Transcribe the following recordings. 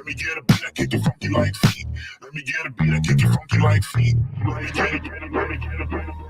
me get a beat, I kick it funky like feet. Let me get a beat, I kick it funky like feet. Let me get a beat, let me get a beat.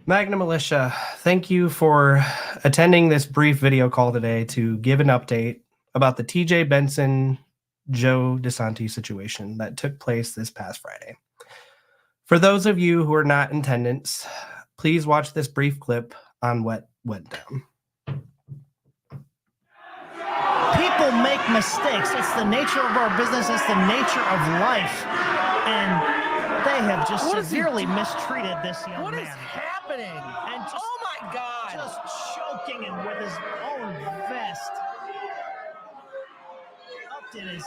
Magnum Militia, thank you for attending this brief video call today to give an update about the TJ Benson, Joe DeSanti situation that took place this past Friday. For those of you who are not in attendance, please watch this brief clip on what went down. People make mistakes. It's the nature of our business. It's the nature of life. And they have just severely mistreated this young man. What is happening? And just, oh my God! Just choking him with his own vest. Upton is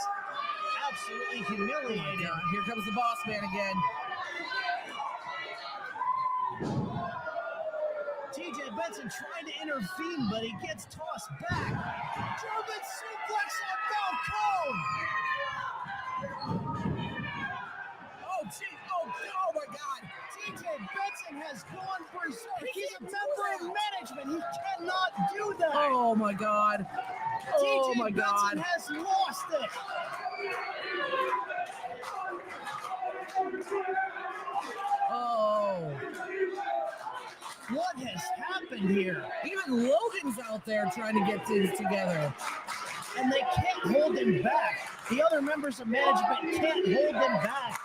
absolutely humiliated. Oh, here comes the boss man again. TJ Benson trying to intervene, but he gets tossed back. German suplex on Falcone. Benson has gone berserk. He's a member of management. He cannot do that. Oh my God. Oh TJ my God. Benson has lost it. Oh. What has happened here? Even Logan's out there trying to get things together. And they can't hold him back. The other members of management can't hold him back.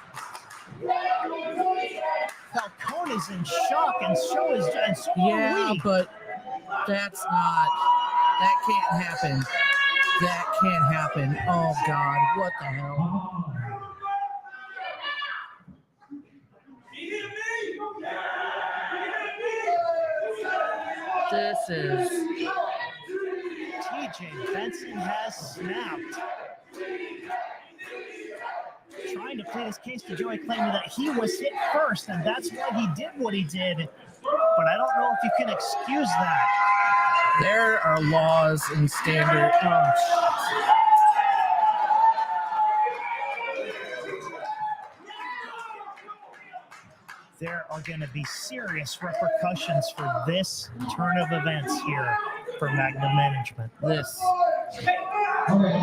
Falcone is in shock, and so Yeah, are we. but that can't happen. That can't happen. Oh God, what the hell? This is... TJ Benson has snapped. Trying to plead his case to Joey, claiming that he was hit first, and that's why he did what he did. But I don't know if you can excuse that. There are laws and standards. There are going to be serious repercussions for this turn of events here for Magnum Management. This. Okay,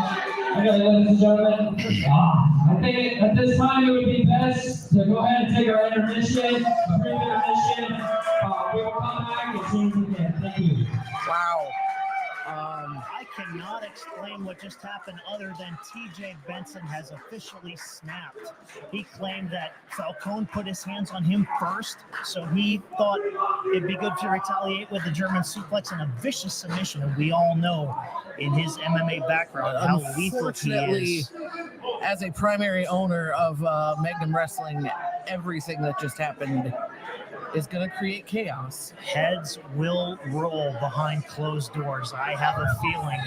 ladies and gentlemen, I think at this time it would be best to go ahead and take our intermission, a brief intermission. We will come back as soon as we can. Thank you. Wow. I cannot explain what just happened other than TJ Benson has officially snapped. He claimed that Falcone put his hands on him first, so he thought it'd be good to retaliate with a German suplex and a vicious submission. And we all know in his MMA background how lethal he is. As a primary owner of Magnum Wrestling, everything that just happened is going to create chaos. Heads will roll behind closed doors. I have a feeling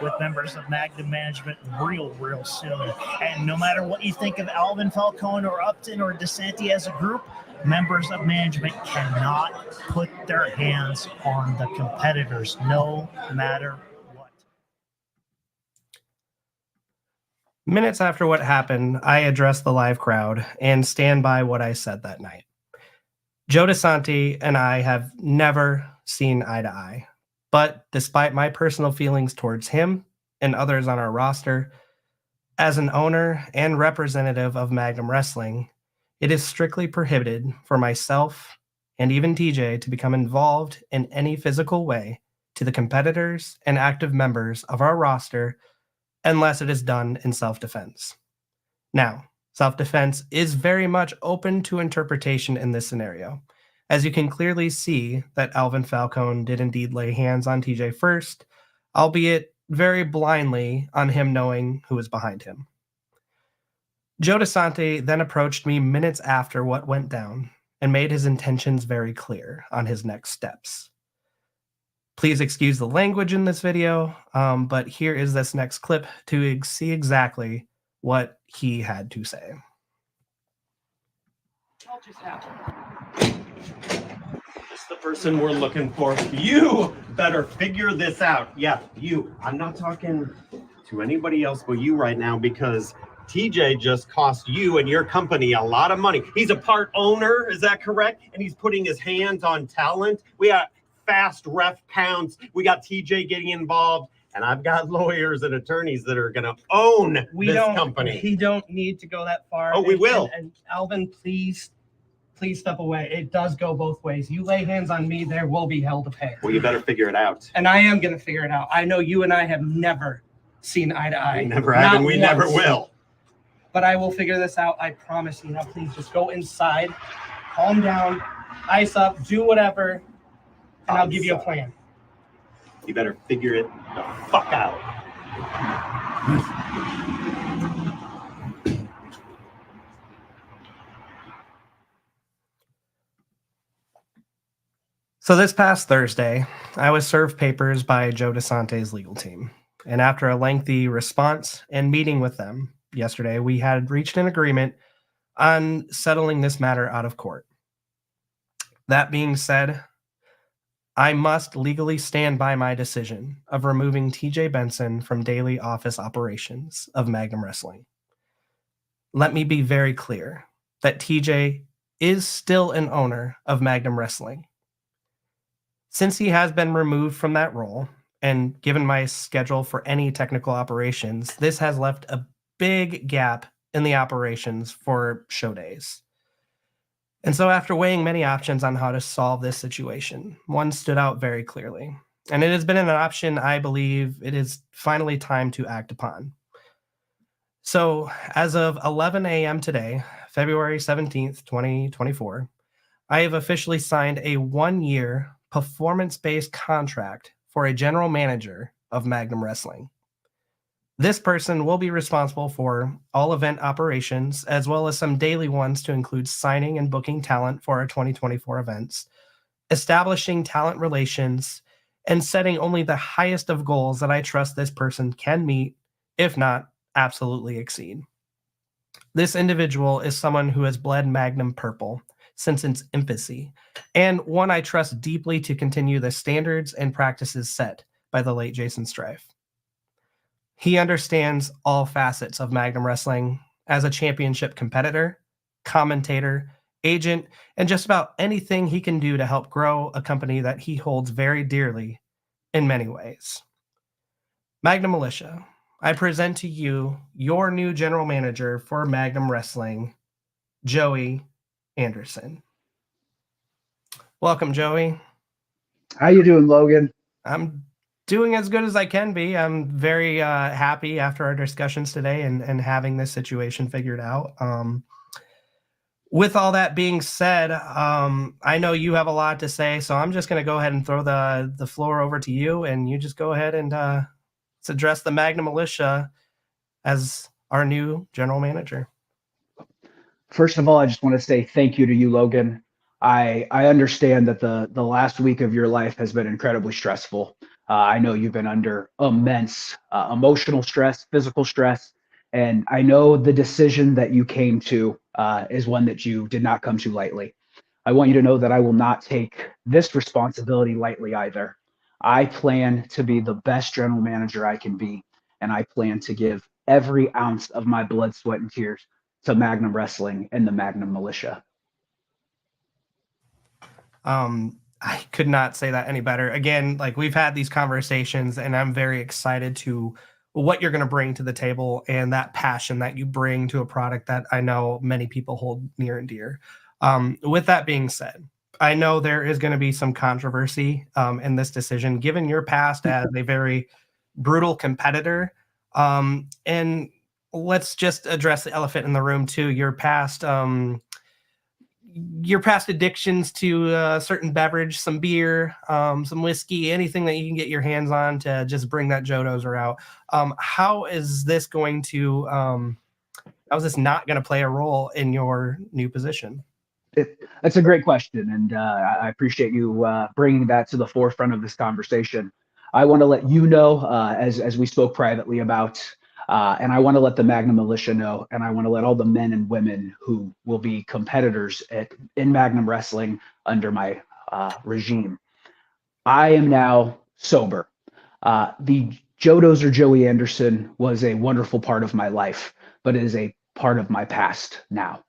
with members of Magnum Management real soon. And no matter what you think of Alvin Falcone or Upton or DeSanti as a group, members of management cannot put their hands on the competitors, no matter what. Minutes after what happened, I addressed the live crowd and stand by what I said that night. Joe DeSanti and I have never seen eye to eye, but despite my personal feelings towards him and others on our roster, as an owner and representative of Magnum Wrestling, it is strictly prohibited for myself and even TJ to become involved in any physical way to the competitors and active members of our roster unless it is done in self-defense. Now, self-defense is very much open to interpretation in this scenario, as you can clearly see that Alvin Falcone did indeed lay hands on TJ first, albeit very blindly on him knowing who was behind him. Joe DeSanti then approached me minutes after what went down and made his intentions very clear on his next steps. Please excuse the language in this video, but here is this next clip to see exactly what he had to say. What just happened? It's the person we're looking for. You better figure this out. Yeah, you. I'm not talking to anybody else but you right now because TJ just cost you and your company a lot of money. He's a part owner, is that correct? And he's putting his hands on talent. We got fast ref counts. We got TJ getting involved. And I've got lawyers and attorneys that are going to own this company. We don't need to go that far. Oh, we will. And Alvin, please step away. It does go both ways. You lay hands on me, there will be hell to pay. Well, you better figure it out. And I am going to figure it out. I know you and I have never seen eye to eye. We never have, and we never will. But I will figure this out. I promise you. Now, please just go inside, calm down, ice up, do whatever, and I'll give you a plan. You better figure it the fuck out. So this past Thursday, I was served papers by Joe DeSanti's legal team. And after a lengthy response and meeting with them yesterday, we had reached an agreement on settling this matter out of court. That being said, I must legally stand by my decision of removing TJ Benson from daily office operations of Magnum Wrestling. Let me be very clear that TJ is still an owner of Magnum Wrestling. Since he has been removed from that role, and given my schedule for any technical operations, this has left a big gap in the operations for show days. And so after weighing many options on how to solve this situation, one stood out very clearly. And it has been an option I believe it is finally time to act upon. So as of 11 a.m. today, February 17th, 2024, I have officially signed a 1-year performance-based contract for a general manager of Magnum Wrestling. This person will be responsible for all event operations, as well as some daily ones to include signing and booking talent for our 2024 events, establishing talent relations, and setting only the highest of goals that I trust this person can meet, if not absolutely exceed. This individual is someone who has bled Magnum purple since its infancy, and one I trust deeply to continue the standards and practices set by the late Jason Strife. He understands all facets of Magnum Wrestling as a championship competitor, commentator, agent, and just about anything he can do to help grow a company that he holds very dearly in many ways. Magnum Militia, I present to you your new general manager for Magnum Wrestling, Joey Anderson. Welcome, Joey. How you doing, Logan? I'm doing as good as I can be. I'm very happy after our discussions today and having this situation figured out. With all that being said, I know you have a lot to say, so I'm just going to go ahead and throw the floor over to you, and you just go ahead and let's address the Magnum Militia as our new general manager. First of all, I just want to say thank you to you, Logan. I understand that the last week of your life has been incredibly stressful. I know you've been under immense emotional stress, physical stress, and I know the decision that you came to is one that you did not come to lightly. I want you to know that I will not take this responsibility lightly either. I plan to be the best general manager I can be, and I plan to give every ounce of my blood, sweat, and tears to Magnum Wrestling and the Magnum Militia. I could not say that any better. Again, like we've had these conversations, and I'm very excited to what you're going to bring to the table and that passion that you bring to a product that I know many people hold near and dear. With that being said, I know there is going to be some controversy in this decision, given your past as a very brutal competitor. And let's just address the elephant in the room too. Your past addictions to a certain beverage, some beer, some whiskey, anything that you can get your hands on to just bring that Joe Dozer out. How is this going to, how is this not going to play a role in your new position? That's a great question, and I appreciate you bringing that to the forefront of this conversation. I want to let you know, as we spoke privately about, and I want to let the Magnum Militia know, and I want to let all the men and women who will be competitors in Magnum Wrestling under my regime. I am now sober. The Joe Dozer Joey Anderson was a wonderful part of my life, but it is a part of my past now.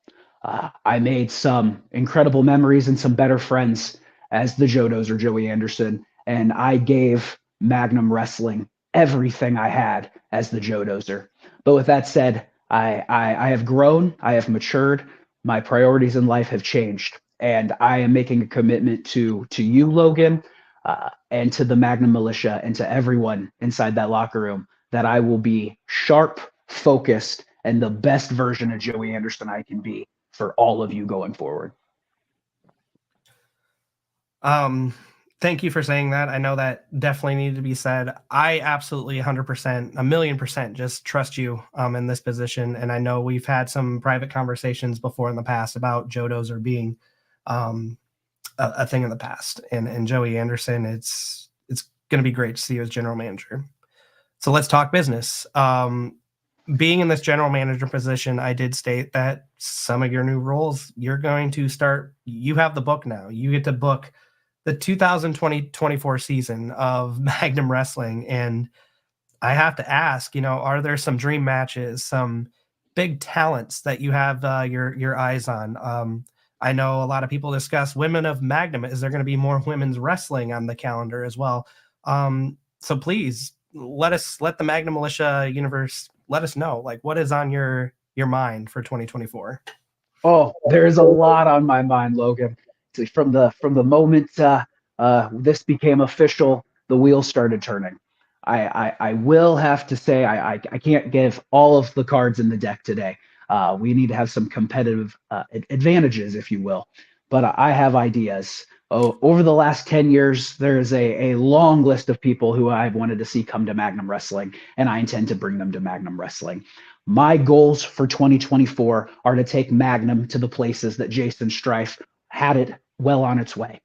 I made some incredible memories and some better friends as the Joe Dozer Joey Anderson, and I gave Magnum Wrestling everything I had as the Joe Dozer. But with that said, I have grown, I have matured, my priorities in life have changed, and I am making a commitment to you, Logan, and to the Magnum Militia and to everyone inside that locker room that I will be sharp, focused, and the best version of Joey Anderson I can be for all of you going forward. Thank you for saying that. I know that definitely needed to be said. I absolutely 100%, 1,000,000% just trust you in this position. And I know we've had some private conversations before in the past about Joe Dozer being a thing in the past. And Joey Anderson, it's going to be great to see you as general manager. So let's talk business. Being in this general manager position, I did state that some of your new roles, you're going to start, you have the book now. You get to book the 2020-24 season of Magnum Wrestling. And I have to ask, are there some dream matches, some big talents that you have your eyes on? I know a lot of people discuss women of Magnum. Is there going to be more women's wrestling on the calendar as well? So please let the Magnum Militia universe let us know, like, what is on your mind for 2024. Oh, there's a lot on my mind, Logan. See, from the moment this became official, the wheels started turning. I will have to say I can't give all of the cards in the deck today. We need to have some competitive advantages, if you will. But I have ideas. Oh, over the last 10 years, there is a long list of people who I've wanted to see come to Magnum Wrestling, and I intend to bring them to Magnum Wrestling. My goals for 2024 are to take Magnum to the places that Jason Strife had it well on its way.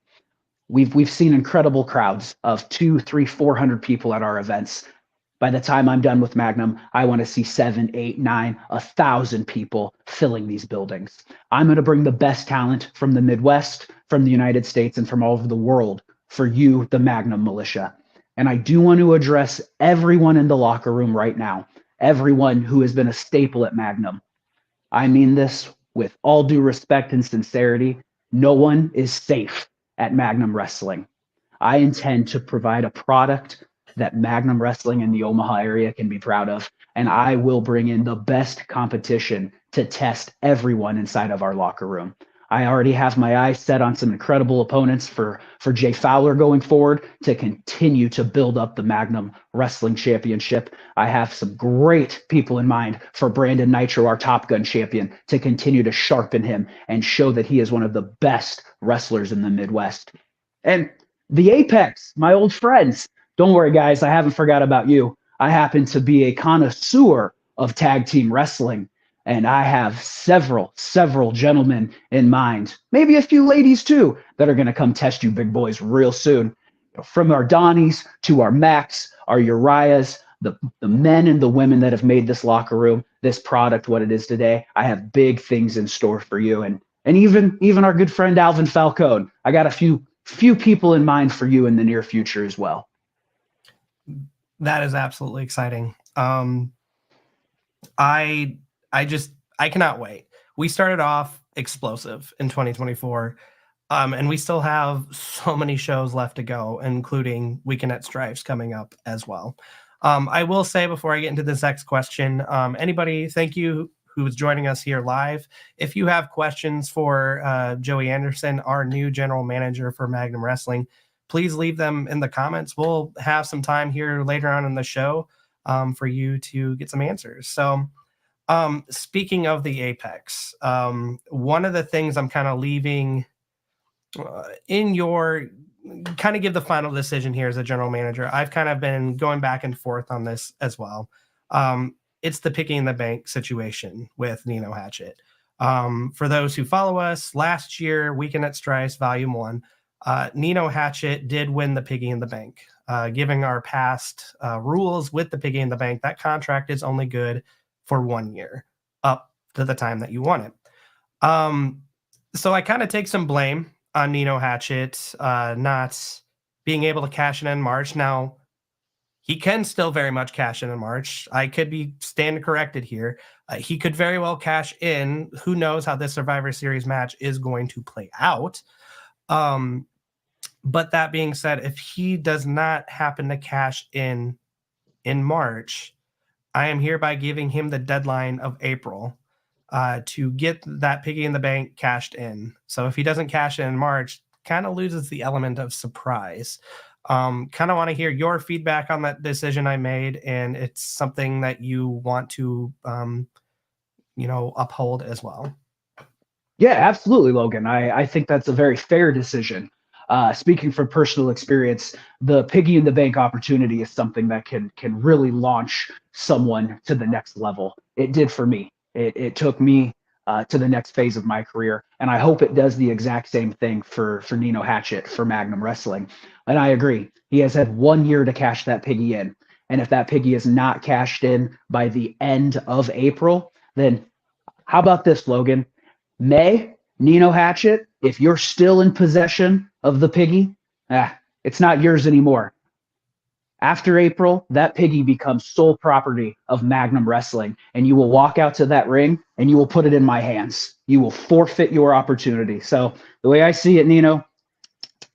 We've seen incredible crowds of 200, 300, 400 people at our events. By the time I'm done with Magnum, I want to see 700, 800, 900, 1,000 people filling these buildings. I'm going to bring the best talent from the Midwest, from the United States, and from all over the world for you, the Magnum Militia. And I do want to address everyone in the locker room right now, everyone who has been a staple at Magnum. I mean this with all due respect and sincerity. No one is safe at Magnum Wrestling. I intend to provide a product that Magnum Wrestling in the Omaha area can be proud of, and I will bring in the best competition to test everyone inside of our locker room. I already have my eyes set on some incredible opponents for Jay Fowler going forward to continue to build up the Magnum Wrestling Championship. I have some great people in mind for Brandon Nitro, our Top Gun champion, to continue to sharpen him and show that he is one of the best wrestlers in the Midwest. And the Apex, my old friends. Don't worry, guys, I haven't forgot about you. I happen to be a connoisseur of tag team wrestling, and I have several gentlemen in mind, maybe a few ladies too, that are going to come test you big boys real soon. From our Donnies to our Macs, our Uriahs, the men and the women that have made this locker room, this product, what it is today, I have big things in store for you. And even our good friend Alvin Falcone, I got a few people in mind for you in the near future as well. That is absolutely exciting. I cannot wait. We started off explosive in 2024, and we still have so many shows left to go, including Weekend at Strifes coming up as well. I will say before I get into this next question, anybody, thank you who is joining us here live. If you have questions for Joey Anderson, our new general manager for Magnum Wrestling, please leave them in the comments. We'll have some time here later on in the show for you to get some answers. So speaking of the Apex, one of the things I'm kind of leaving in your kind of give the final decision here as a general manager. I've kind of been going back and forth on this as well. It's the picking the bank situation with Nino Hatchett. For those who follow us, last year, Weekend at Strifes, Volume 1, Nino Hatchett did win the Piggy in the Bank. Given our past rules with the Piggy in the Bank, that contract is only good for 1 year, up to the time that you won it. So I kind of take some blame on Nino Hatchett not being able to cash in March. Now, he can still very much cash in March. I could be stand corrected here. He could very well cash in. Who knows how this Survivor Series match is going to play out. But that being said, if he does not happen to cash in March, I am hereby giving him the deadline of April to get that Piggy in the Bank cashed in. So if he doesn't cash in March, kind of loses the element of surprise. Kind of want to hear your feedback on that decision I made, and it's something that you want to, uphold as well. Yeah, absolutely, Logan. I think that's a very fair decision. Speaking from personal experience, the Piggy in the Bank opportunity is something that can really launch someone to the next level. It did for me. It took me to the next phase of my career, and I hope it does the exact same thing for Nino Hatchett for Magnum Wrestling. And I agree. He has had 1 year to cash that Piggy in, and if that Piggy is not cashed in by the end of April, then how about this, Logan? May, Nino Hatchett, if you're still in possession of the Piggy, it's not yours anymore. After April, that piggy becomes sole property of Magnum Wrestling, and you will walk out to that ring and you will put it in my hands. You will forfeit your opportunity. So the way I see it, Nino,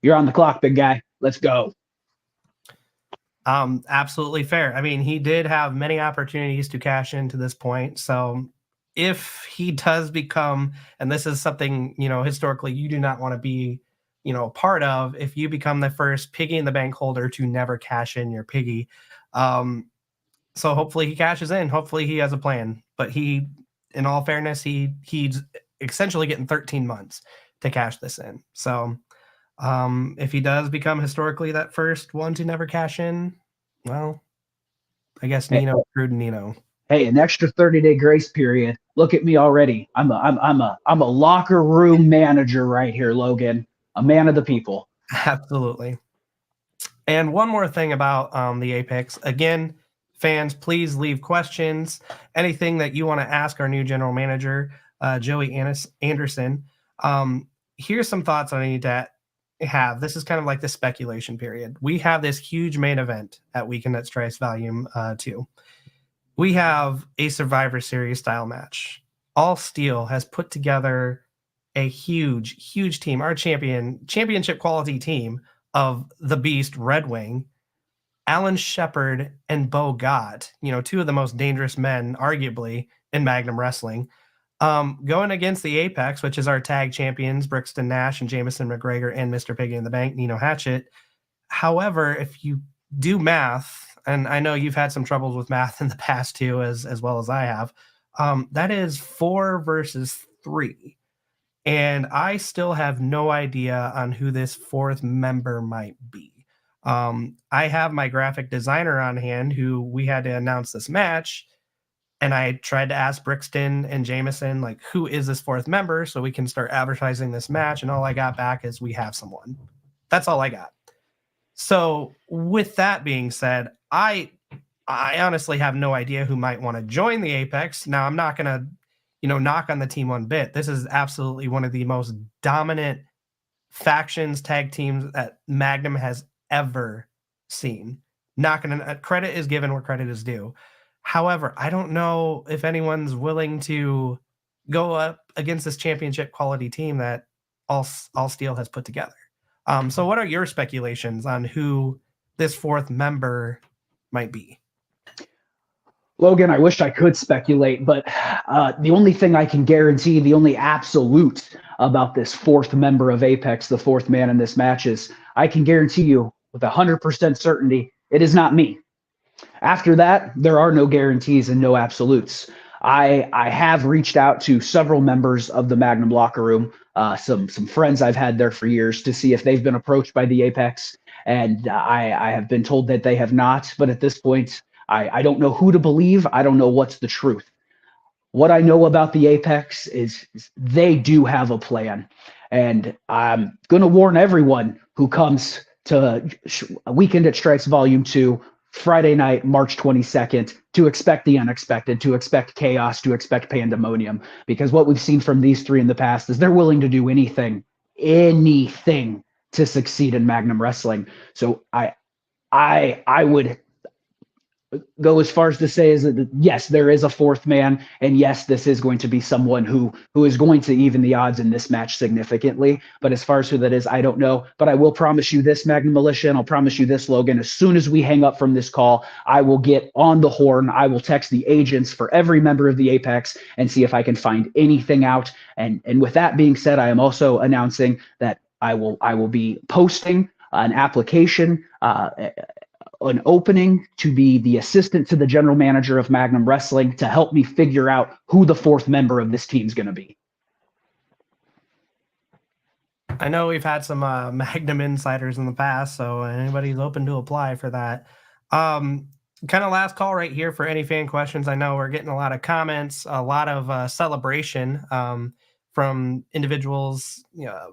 you're on the clock, big guy. Let's go. Absolutely fair. I mean, he did have many opportunities to cash in to this point. So if he does become, and this is something, historically you do not want to be, part of, if you become the first piggy in the bank holder to never cash in your piggy. So hopefully he cashes in. Hopefully he has a plan. But he, in all fairness, he's essentially getting 13 months to cash this in. So if he does become historically that first one to never cash in, well, I guess Nino screwed Nino. Hey, an extra 30-day grace period. Look at me already. I'm a locker room manager right here, Logan. A man of the people. Absolutely. And one more thing about the Apex. Again, fans, please leave questions. Anything that you want to ask our new general manager, Joey Anderson. Here's some thoughts I need to have. This is kind of like the speculation period. We have this huge main event at Weekend at Strikes Volume 2. We have a Survivor Series style match. All Steel has put together a huge team, our championship quality team of the Beast, Red Wing, Alan Shepard, and Bo Gott, two of the most dangerous men, arguably, in Magnum Wrestling, going against the Apex, which is our tag champions, Brixton Nash and Jameson McGregor, and Mr. Piggy in the Bank, Nino Hatchett. However, if you do math, and I know you've had some troubles with math in the past too, as well as I have, that is 4 versus 3. And I still have no idea on who this 4th member might be. I have my graphic designer on hand who we had to announce this match. And I tried to ask Brixton and Jameson, like, who is this 4th member so we can start advertising this match. And all I got back is we have someone. That's all I got. So with that being said, I honestly have no idea who might want to join the Apex. Now, I'm not going to, knock on the team one bit. This is absolutely one of the most dominant factions, tag teams that Magnum has ever seen. Not going to, credit is given where credit is due. However, I don't know if anyone's willing to go up against this championship quality team that All Steel has put together. So what are your speculations on who this 4th member might be? Logan, I wish I could speculate, but the only thing I can guarantee, the only absolute about this 4th member of Apex, the 4th man in this match, is I can guarantee you with 100% certainty, it is not me. After that, there are no guarantees and no absolutes. I have reached out to several members of the Magnum locker room, some friends I've had there for years, to see if they've been approached by the Apex, and I have been told that they have not. But at this point, I don't know who to believe. I don't know what's the truth. What I know about the Apex is they do have a plan, and I'm going to warn everyone who comes to Weekend at Strikes Volume 2 Friday night, March 22nd, to expect the unexpected, to expect chaos, to expect pandemonium, because what we've seen from these 3 in the past is they're willing to do anything to succeed in Magnum Wrestling. So I would go as far as to say is that yes, there is a 4th man, and yes, this is going to be someone who is going to even the odds in this match significantly. But as far as who that is, I don't know. But I will promise you this, Magnum Militia, and I'll promise you this, Logan, as soon as we hang up from this call, I will get on the horn. I will text the agents for every member of the Apex and see if I can find anything out. And with that being said, I am also announcing that I will be posting an application, an opening to be the assistant to the general manager of Magnum Wrestling to help me figure out who the 4th member of this team's going to be. I know we've had some Magnum insiders in the past, so anybody's open to apply for that. Kind of last call right here for any fan questions. I know we're getting a lot of comments, a lot of celebration from individuals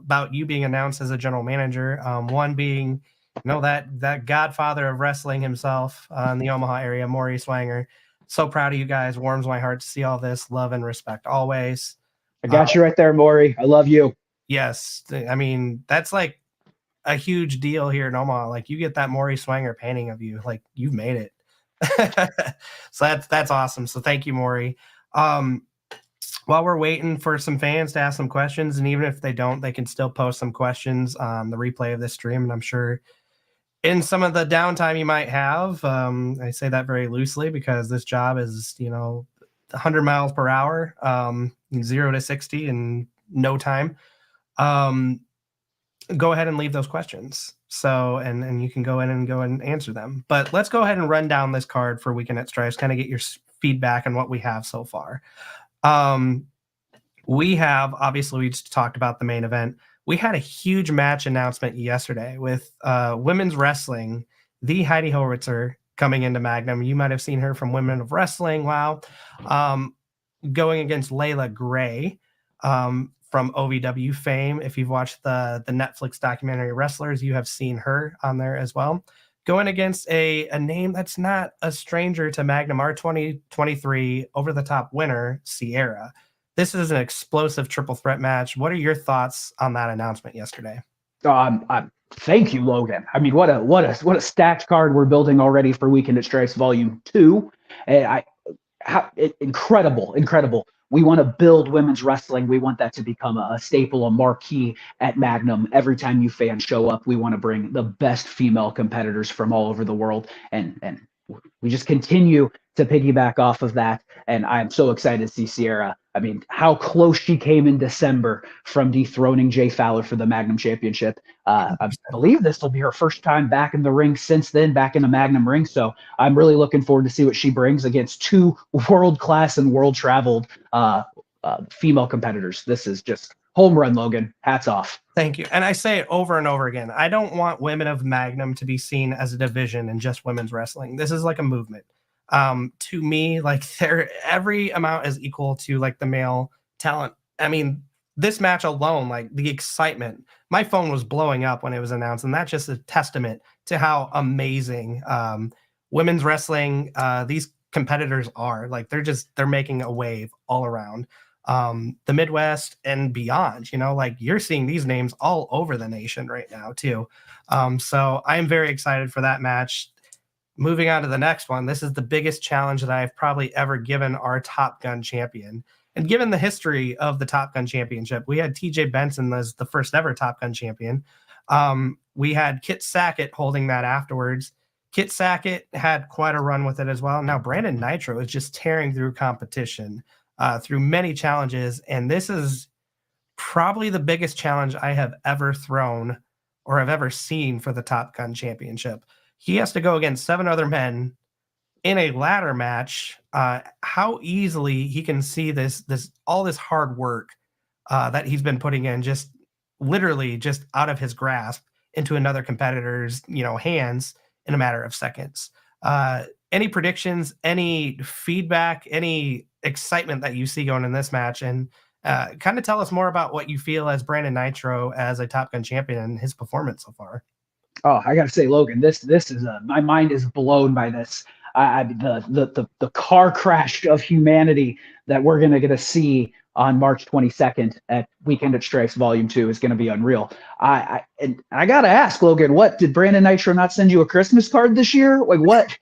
about you being announced as a general manager. One being, that godfather of wrestling himself in the Omaha area, Maury Swanger. So proud of you guys. Warms my heart to see all this. Love and respect always. I got you right there, Maury. I love you. Yes. I mean, that's like a huge deal here in Omaha. Like, you get that Maury Swanger painting of you, like, you've made it. So that's awesome. So thank you, Maury. While we're waiting for some fans to ask some questions, and even if they don't, they can still post some questions on the replay of this stream. And I'm sure in some of the downtime you might have, I say that very loosely because this job is, 100 miles per hour, 0 to 60 in no time. Go ahead and leave those questions. So, and you can go in and answer them. But let's go ahead and run down this card for Weekend at Stripes, kind of get your feedback on what we have so far. We have, obviously, we just talked about the main event. We had a huge match announcement yesterday with women's wrestling, the Heidi Howitzer coming into Magnum. You might have seen her from Women of Wrestling. Wow. Going against Layla Gray from OVW fame. If you've watched the Netflix documentary Wrestlers, you have seen her on there as well. Going against a name that's not a stranger to Magnum, our 2023 over-the-top winner, Sierra. This is an explosive triple threat match. What are your thoughts on that announcement yesterday? Thank you, Logan. I mean, what a stacked card we're building already for Weekend at Stripes Volume 2. Incredible. We want to build women's wrestling. We want that to become a staple, a marquee at Magnum. Every time you fans show up, we want to bring the best female competitors from all over the world. And we just continue to piggyback off of that. And I'm so excited to see Sierra. I mean, how close she came in December from dethroning Jay Fowler for the Magnum Championship. I believe this will be her first time back in the ring since then, back in the Magnum ring. So I'm really looking forward to see what she brings against two world-class and world-traveled female competitors. This is just home run, Logan. Hats off. Thank you. And I say it over and over again. I don't want Women of Magnum to be seen as a division in just women's wrestling. This is like a movement. To me, like, every amount is equal to like the male talent. I mean, this match alone, like the excitement, my phone was blowing up when it was announced. And that's just a testament to how amazing women's wrestling these competitors are. Like, they're making a wave all around the Midwest and beyond. Like, you're seeing these names all over the nation right now too. So I am very excited for that match. Moving on to the next one, this is the biggest challenge that I've probably ever given our Top Gun champion. And given the history of the Top Gun championship, we had TJ Benson as the first ever Top Gun champion. We had Kit Sackett holding that afterwards. Kit Sackett had quite a run with it as well. Now Brandon Nitro is just tearing through competition through many challenges. And this is probably the biggest challenge I have ever thrown or have ever seen for the Top Gun championship. He has to go against 7 other men in a ladder match. How easily he can see all this hard work that he's been putting in, just literally just out of his grasp into another competitor's hands in a matter of seconds. Any predictions, any feedback, any excitement that you see going in this match, and kind of tell us more about what you feel as Brandon Nitro as a Top Gun champion and his performance so far. Oh, I gotta say, Logan, this is my mind is blown by this. The car crash of humanity that we're gonna get to see on March 22nd at Weekend at Stripes Volume 2 is gonna be unreal. I gotta ask, Logan, what did Brandon Nitro not send you a Christmas card this year? Like what?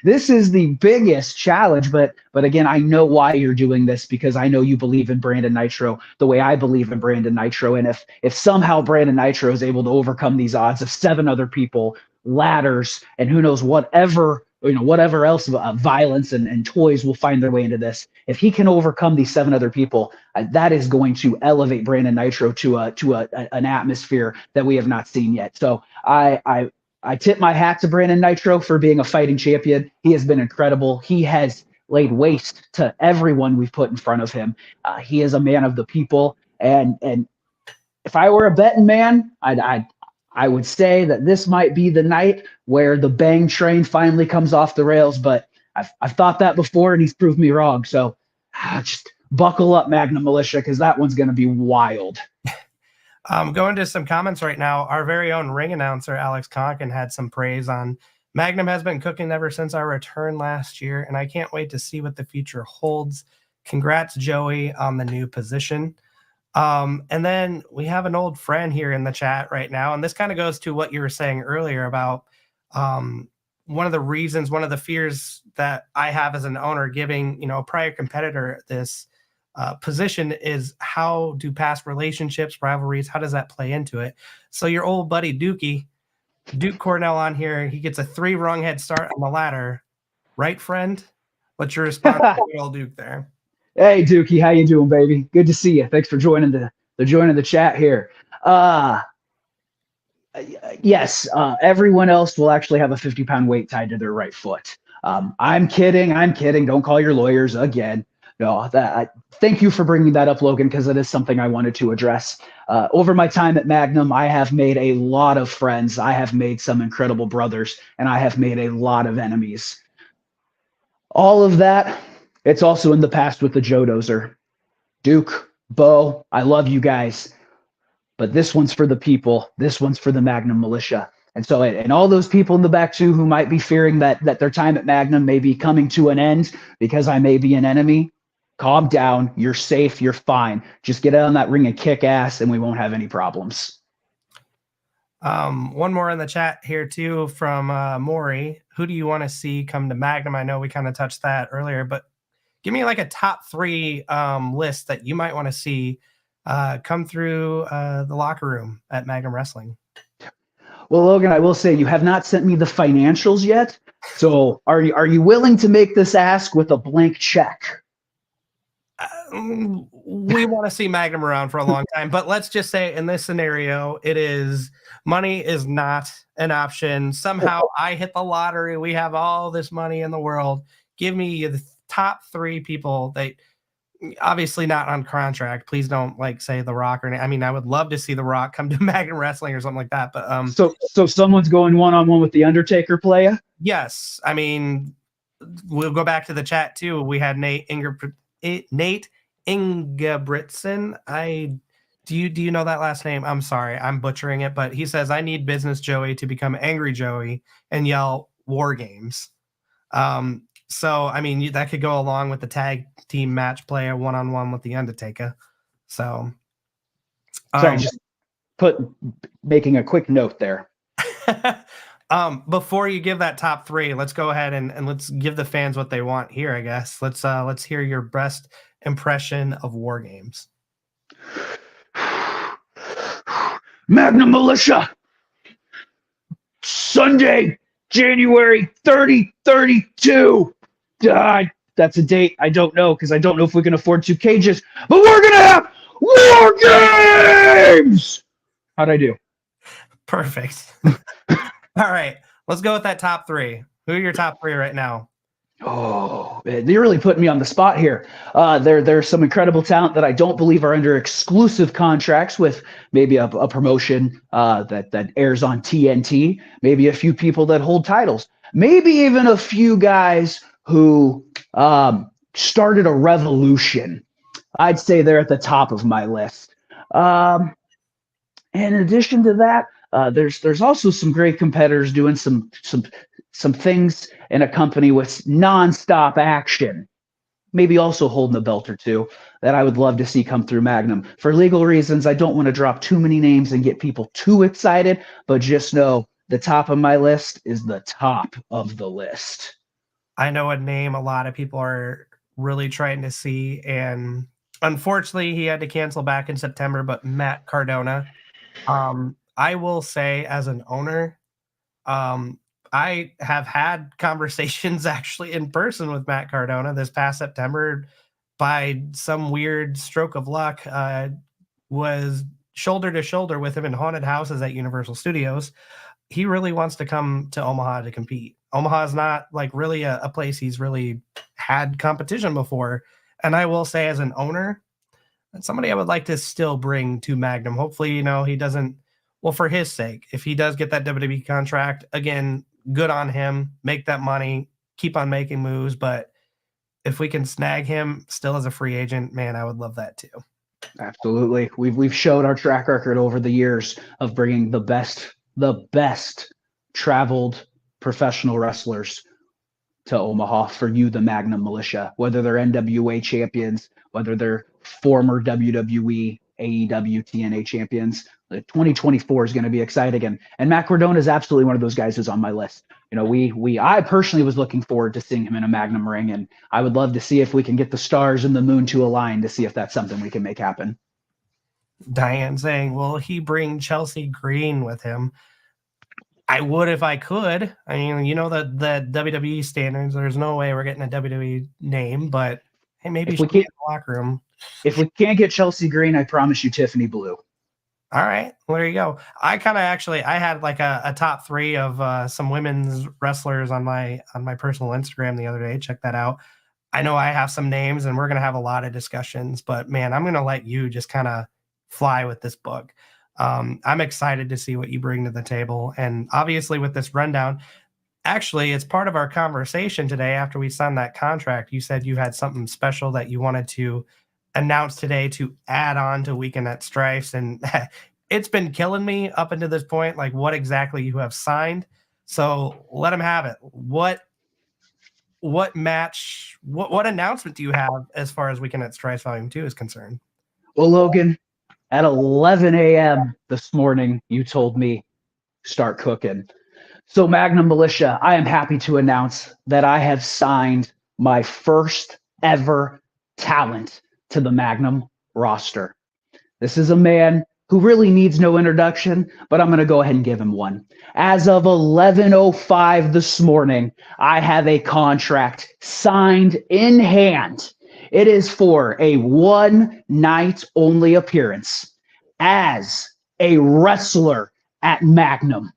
This is the biggest challenge, but again, I know why you're doing this, because I know you believe in Brandon Nitro the way I believe in Brandon Nitro. And if somehow Brandon Nitro is able to overcome these odds of 7 other people, ladders, and who knows whatever else violence and toys will find their way into this, if he can overcome these 7 other people, that is going to elevate Brandon Nitro to an atmosphere that we have not seen yet. So I tip my hat to Brandon Nitro for being a fighting champion. He has been incredible. He has laid waste to everyone we've put in front of him. He is a man of the people. And if I were a betting man, I would say that this might be the night where the bang train finally comes off the rails. But I've thought that before, and he's proved me wrong. So just buckle up, Magnum Militia, because that one's going to be wild. Going to some comments right now. Our very own ring announcer, Alex Conkin, had some praise on Magnum has been cooking ever since our return last year, and I can't wait to see what the future holds. Congrats, Joey, on the new position. And then we have an old friend here in the chat right now, and this kind of goes to what you were saying earlier about one of the fears that I have as an owner giving, a prior competitor this position is, how do past relationships, rivalries, how does that play into it? So your old buddy Duke Cornell on here, he gets a 3 rung head start on the ladder. Right, friend? What's your response to old Duke there? Hey, Dookie, how you doing, baby? Good to see you. Thanks for joining the chat here. Yes, everyone else will actually have a 50-pound weight tied to their right foot. I'm kidding. Don't call your lawyers again. No, thank you for bringing that up, Logan, because it is something I wanted to address. Over my time at Magnum, I have made a lot of friends. I have made some incredible brothers, and I have made a lot of enemies. All of that, it's also in the past with the Joe Dozer. Duke, Bo, I love you guys, but this one's for the people. This one's for the Magnum militia. And so, and all those people in the back too who might be fearing that their time at Magnum may be coming to an end because I may be an enemy, calm down. You're safe. You're fine. Just get out on that ring and kick ass, and we won't have any problems. One more in the chat here too from Maury. Who do you want to see come to Magnum? I know we kind of touched that earlier, but give me like a top 3 list that you might want to see come through the locker room at Magnum Wrestling. Well, Logan, I will say you have not sent me the financials yet. So are you willing to make this ask with a blank check? We want to see Magnum around for a long time, but let's just say in this scenario, money is not an option. Somehow I hit the lottery. We have all this money in the world. Give me the top 3 people that, obviously not on contract. Please don't say The Rock or I mean, I would love to see The Rock come to Magnum Wrestling or something like that. But so someone's going one-on-one with the Undertaker, playa? Yes, I mean, we'll go back to the chat too. We had Nate Ingebrigtsen. Do you know that last name? I'm sorry, I'm butchering it, but he says, I need Business Joey to become Angry Joey and yell War Games. So, I mean, that could go along with the tag team match play, a one-on-one with the Undertaker. So, sorry, just making a quick note there. Before you give that top 3, let's go ahead and let's give the fans what they want here, I guess. Let's hear your best impression of War Games. Magnum Militia, Sunday, January 30/32. That's a date I don't know because I don't know if we can afford 2 cages, but we're going to have War Games! How'd I do? Perfect. All right, let's go with that top 3. Who are your top 3 right now? Oh, man, you're really putting me on the spot here. There's some incredible talent that I don't believe are under exclusive contracts with maybe a promotion that airs on TNT, maybe a few people that hold titles, maybe even a few guys who started a revolution. I'd say they're at the top of my list. In addition to that, there's also some great competitors doing some things in a company with nonstop action, maybe also holding a belt or 2 that I would love to see come through Magnum. For legal reasons, I don't want to drop too many names and get people too excited, but just know the top of my list is the top of the list. I know a name a lot of people are really trying to see, and unfortunately he had to cancel back in September, but Matt Cardona. I will say, as an owner, I have had conversations actually in person with Matt Cardona this past September. By some weird stroke of luck, was shoulder to shoulder with him in haunted houses at Universal Studios. He really wants to come to Omaha to compete. Omaha is not really a place he's really had competition before. And I will say, as an owner, that's somebody I would like to still bring to Magnum. Hopefully, he doesn't, well, for his sake, if he does get that WWE contract, again, good on him, make that money, keep on making moves. But if we can snag him still as a free agent, man, I would love that too. Absolutely. We've showed our track record over the years of bringing the best traveled professional wrestlers to Omaha for you, the Magnum Militia, whether they're NWA champions, whether they're former WWE AEW TNA champions. The 2024 is going to be exciting, and Matt Cardona is absolutely one of those guys who's on my list. You know, I personally was looking forward to seeing him in a Magnum ring, and I would love to see if we can get the stars and the moon to align to see if that's something we can make happen. Diane saying, will he bring Chelsea Green with him? I would if I could. I mean, you know, the WWE standards, there's no way we're getting a WWE name, but hey, maybe If we she'll be in can't- the locker room. If we can't get Chelsea Green, I promise you Tiffany Blue. All right, well, there you go. I kind of I had like a top 3 of some women's wrestlers on my personal Instagram the other day. Check that out. I know I have some names, and we're gonna have a lot of discussions. But man, I'm gonna let you just kind of fly with this book. I'm excited to see what you bring to the table, and obviously with this rundown. Actually, it's part of our conversation today. After we signed that contract, you said you had something special that you wanted to announce today to add on to Weekend at Strifes, and it's been killing me up until this point, like what exactly you have signed. So let them have it. What match, what announcement do you have as far as Weekend at Strifes Volume 2 is concerned? Well, Logan, at 11 a.m. this morning, you told me start cooking. So Magnum Militia, I am happy to announce that I have signed my first ever talent to the Magnum roster. This is a man who really needs no introduction, but I'm going to go ahead and give him one. As of 11:05 this morning, I have a contract signed in hand. It is for a one-night only appearance as a wrestler at Magnum.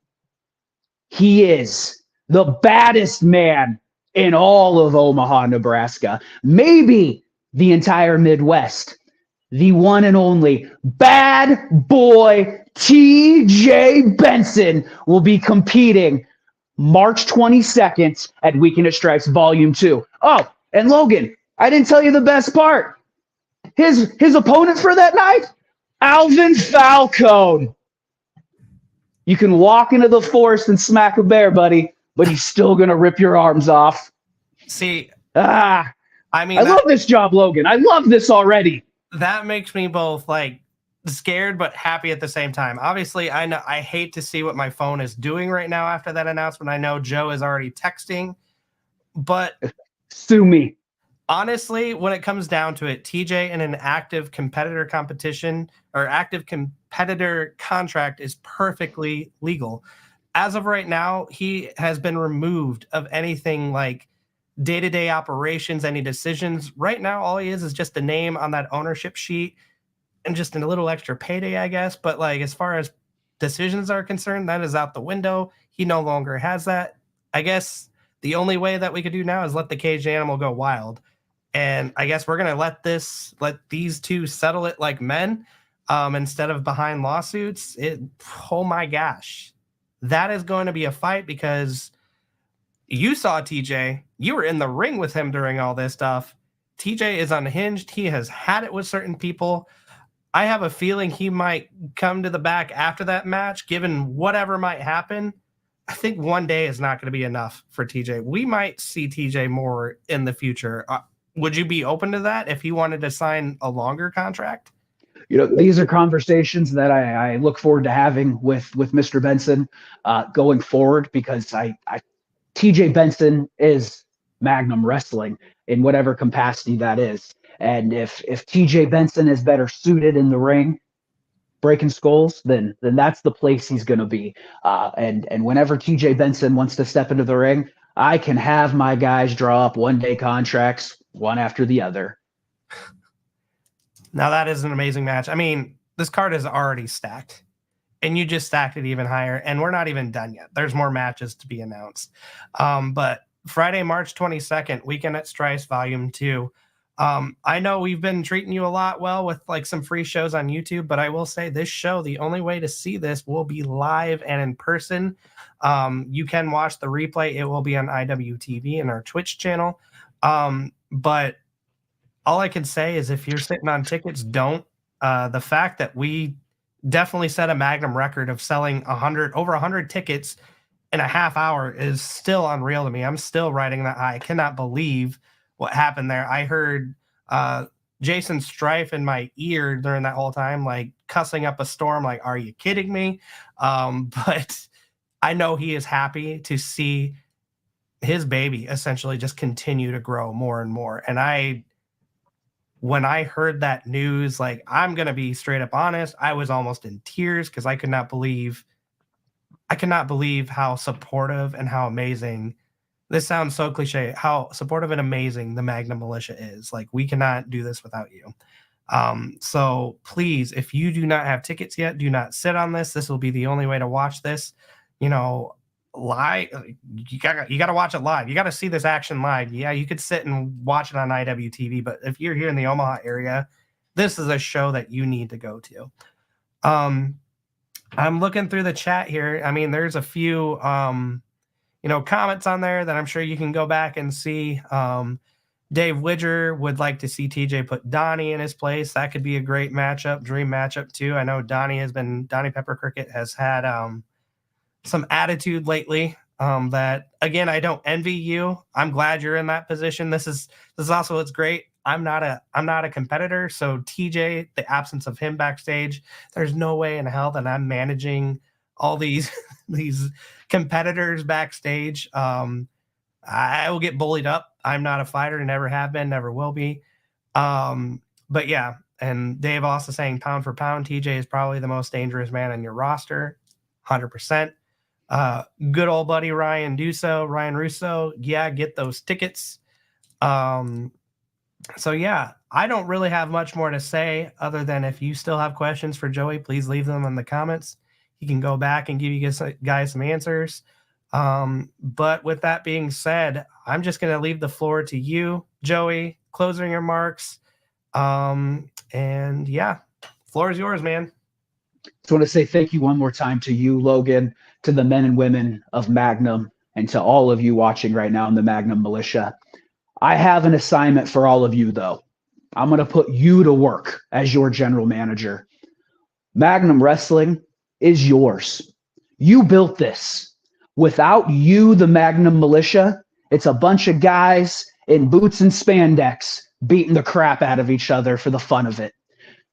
He is the baddest man in all of Omaha, Nebraska, maybe the entire Midwest. The one and only bad boy TJ Benson will be competing March 22nd at Weekend at Strifes Volume 2. Oh, and Logan, I didn't tell you the best part. His opponent for that night, Alvin Falcone. You can walk into the forest and smack a bear, buddy, but he's still going to rip your arms off. See, I mean, I love this job, Logan. I love this already. that makes me both like scared but happy at the same time. Obviously, I know I hate to see what my phone is doing right now after that announcement. I know Joe is already texting, but Sue me. honestly, when it comes down to it, TJ in an active competitor competition or active competitor contract is perfectly legal. As of right now, he has been removed of anything like day-to-day operations, any decisions. Right now, all he is just a name on that ownership sheet and just a little extra payday, I guess. But like as far as decisions are concerned, that is out the window. He no longer has that. I guess the only way that we could do now is let the caged animal go wild. And I guess we're gonna let these two settle it like men, instead of behind lawsuits. Oh my gosh, that is going to be a fight because you saw TJ. You were in the ring with him during all this stuff. TJ is unhinged. He has had it with certain people. I have a feeling he might come to the back after that match, given whatever might happen. I think one day is not going to be enough for TJ. We might see TJ more in the future. Would you be open to that if he wanted to sign a longer contract? You know, these are conversations that I look forward to having with Mr. Benson going forward, because TJ Benson is Magnum Wrestling in whatever capacity that is. And if TJ Benson is better suited in the ring, breaking skulls, then that's the place he's going to be. And whenever TJ Benson wants to step into the ring, I can have my guys draw up one-day contracts, one after the other. Now that is an amazing match. I mean, this card is already stacked, and you just stacked it even higher, and we're not even done yet. There's more matches to be announced. But Friday, March 22nd, Weekend at Strifes Volume 2. I know we've been treating you a lot well with like some free shows on YouTube, but I will say this show, the only way to see this will be live and in person. You can watch the replay. It will be on IWTV and our Twitch channel. But all I can say is if you're sitting on tickets, don't. The fact that we definitely set a Magnum record of selling over 100 tickets in a half hour is still unreal to me. I'm still riding that high. I cannot believe what happened there. I heard Jason Strife in my ear during that whole time, like cussing up a storm, like, are you kidding me? But I know he is happy to see his baby essentially just continue to grow more and more. And when I heard that news, like, I'm going to be straight up honest, I was almost in tears because I could not believe how supportive and how amazing, this sounds so cliche, how supportive and amazing the Magnum Militia is. Like, we cannot do this without you. So please, if you do not have tickets yet, do not sit on this. This will be the only way to watch this, live. You gotta watch it live. You gotta see this action live. Yeah, you could sit and watch it on IWTV, but if you're here in the Omaha area, this is a show that you need to go to. I'm looking through the chat here. I mean, there's a few comments on there that I'm sure you can go back and see. Dave Widger would like to see TJ put Donnie in his place. That could be a great matchup, dream matchup too. I know Donnie Pepper Cricket has had some attitude lately. That again, I don't envy you. I'm glad you're in that position. This is also what's great. I'm not a competitor, so TJ, the absence of him backstage, there's no way in hell that I'm managing all these competitors backstage. I will get bullied up. I'm not a fighter, never have been, never will be. But yeah, and Dave also saying pound for pound, TJ is probably the most dangerous man on your roster, 100%. Good old buddy Ryan Russo, yeah, get those tickets. So yeah, I don't really have much more to say other than if you still have questions for Joey, please leave them in the comments. He can go back and give you guys some answers. But with that being said, I'm just going to leave the floor to you, Joey, closing remarks. And yeah, floor is yours, man. Just want to say thank you one more time to you, Logan, to the men and women of Magnum, and to all of you watching right now in the Magnum Militia. I have an assignment for all of you, though. I'm going to put you to work as your general manager. Magnum Wrestling is yours. You built this. Without you, the Magnum Militia, it's a bunch of guys in boots and spandex beating the crap out of each other for the fun of it.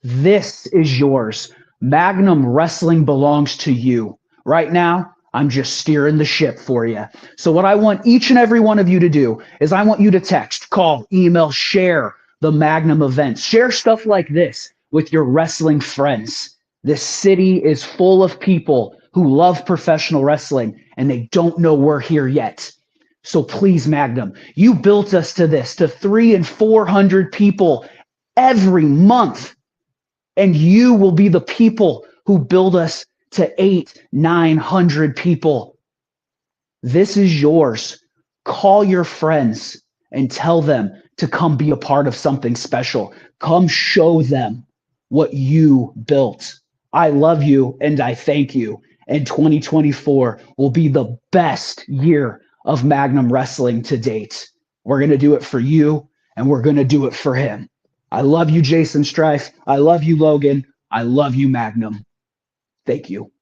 This is yours. Magnum Wrestling belongs to you. Right now, I'm just steering the ship for you. So what I want each and every one of you to do is I want you to text, call, email, share the Magnum events. Share stuff like this with your wrestling friends. This city is full of people who love professional wrestling and they don't know we're here yet. So please, Magnum, you built us to this, to 300 and 400 people every month. And you will be the people who build us to 800-900 people. This is yours. Call your friends and tell them to come be a part of something special. Come show them what you built. I love you and I thank you. And 2024 will be the best year of Magnum Wrestling to date. We're going to do it for you and we're going to do it for him. I love you, Jason Strife. I love you, Logan. I love you, Magnum. Thank you.